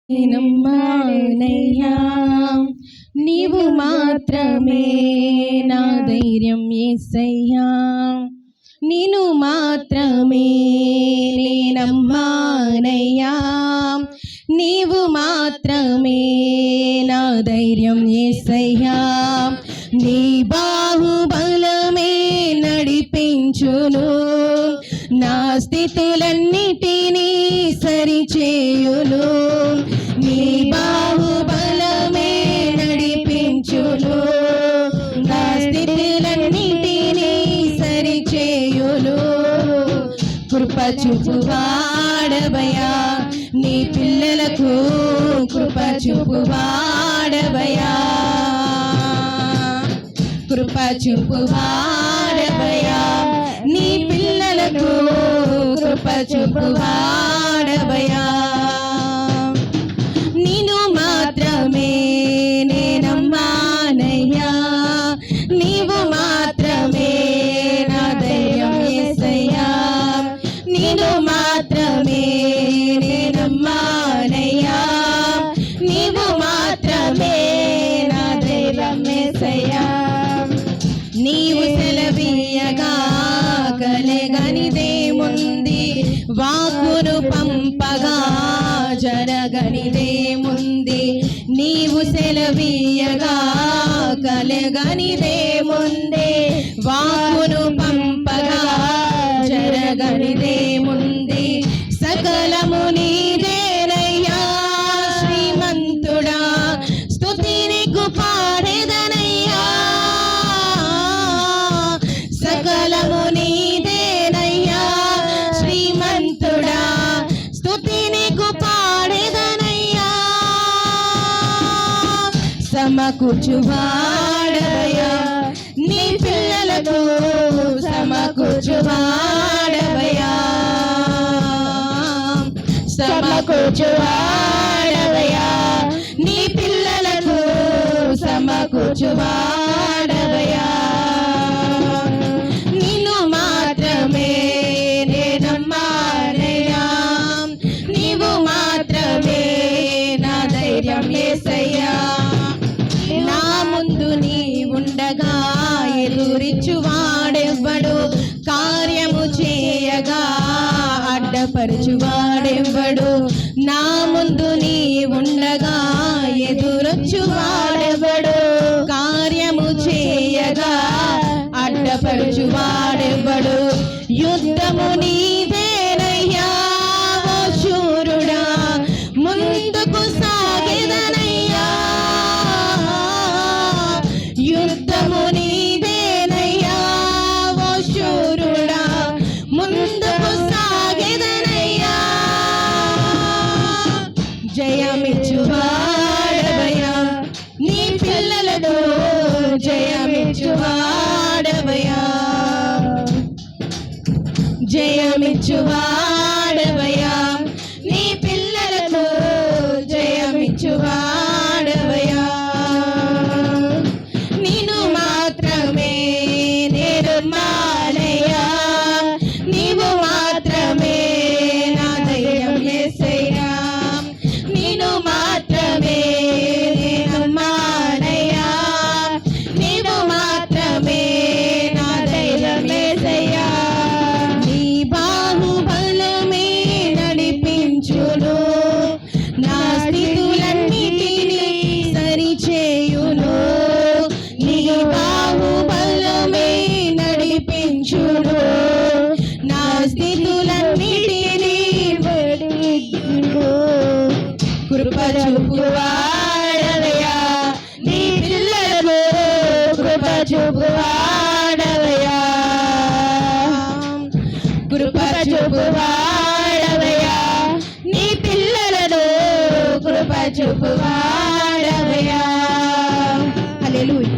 నమ్మానయ్యా నీవు మాత్రమే నా ధైర్యం యేసయ్యా నిన్ను మాత్రమే నమ్మానయ్యా నీవు మాత్రమే నా ధైర్యం యేసయ్యా నీ బాహుబలమే నడిపించును నా స్థితులన్నిటినీ సరిచేయును నీ బాహుబలమే నడిపించును నా స్థితులన్నిటినీ సరిచేయును కృప చూపువాడవయ్యా నీ పిల్లలకు కృప చూపువాడవయ్యా కృప చూపువాడవయ్యా నీ పిల్లలకు కృప చూపువాడవయ్యా నిన్ను మాత్రమే నమ్మానయ్యా నీవు మాత్రమే నా ధైర్యం యేసయ్యా నిన్ను మాత్రమే నమ్మానయ్యా నీవు మాత్రమే నా ధైర్యం యేసయ్యా నీవు సెలవీయగా కలగనిదేముంది వాక్కును పంపగా జరగనిదేముంది నీవు సెలవీయగా కలగనిదేముంది వాక్కును పంపగా జరగనిదేముంది సకలము నీదేనయ్యా శ్రీమంతుడా స్తుతి నీకు పాడేదనయ్యా సకలము నీదేనయ్యా శ్రీమంతుడా స్తుతి నీకు పాడేదనయ్యా సమకూర్చువాడవయ్యా నీ పిల్లలకు సమకూర్చువాడవయ్యా సమకూర్చువాడవయ్యా నీ పిల్లలకు సమకూర్చువాడవయ్యా నిన్ను మాత్రమే నమ్మానయ్యా నీవు మాత్రమే నా ధైర్యం యేసయ్యా నా ముందు నీ ఉండగా ఎదురిచ్చువాడెవ్వడు కార్యము చేయగా అడ్డపరచువాడెవ్వడు నా ముందు నీ ఉండగా ఎదురొచ్చువాడెవ్వడు కార్యము చేయగా అడ్డపరచువాడెవ్వడు యుద్ధము నీదేనయ్యా ఓ శూరుడా ముందుకు సాగెదనయ్యా యుద్ధము నీదేనయ్యా ఓ శూరుడా ముందుకు సాగెదనయ్యా జయమిచ్చువాడవయ్యా నీ పిల్లలకు జయమిచ్చువాడవయ్యా జయమిచ్చువాడవయ్యా నీ పిల్లలకు జయమిచ్చువాడవయ్యా నిన్ను మాత్రమే నమ్మానయ్యా నీవు మాత్రమే నా ధైర్యం యేసయ్యా నిన్ను మాత్రమే నమ్మానయ్యా నీవు మాత్రమే నా ధైర్యం యేసయ్యా నీ బాహుబలమే నడిపించును నా స్థితులన్నిటినీ సరిచేయును నీ బాహుబలమే నడిపించును నా స్థితులన్నిటినీ కృప చూపువాడవయ్యా నీ పిల్లలకు కృప చూపువాడవయ్యా కృప చూపువాడవయ్యా నీ పిల్లలను కృప చూపువాడవయ్యా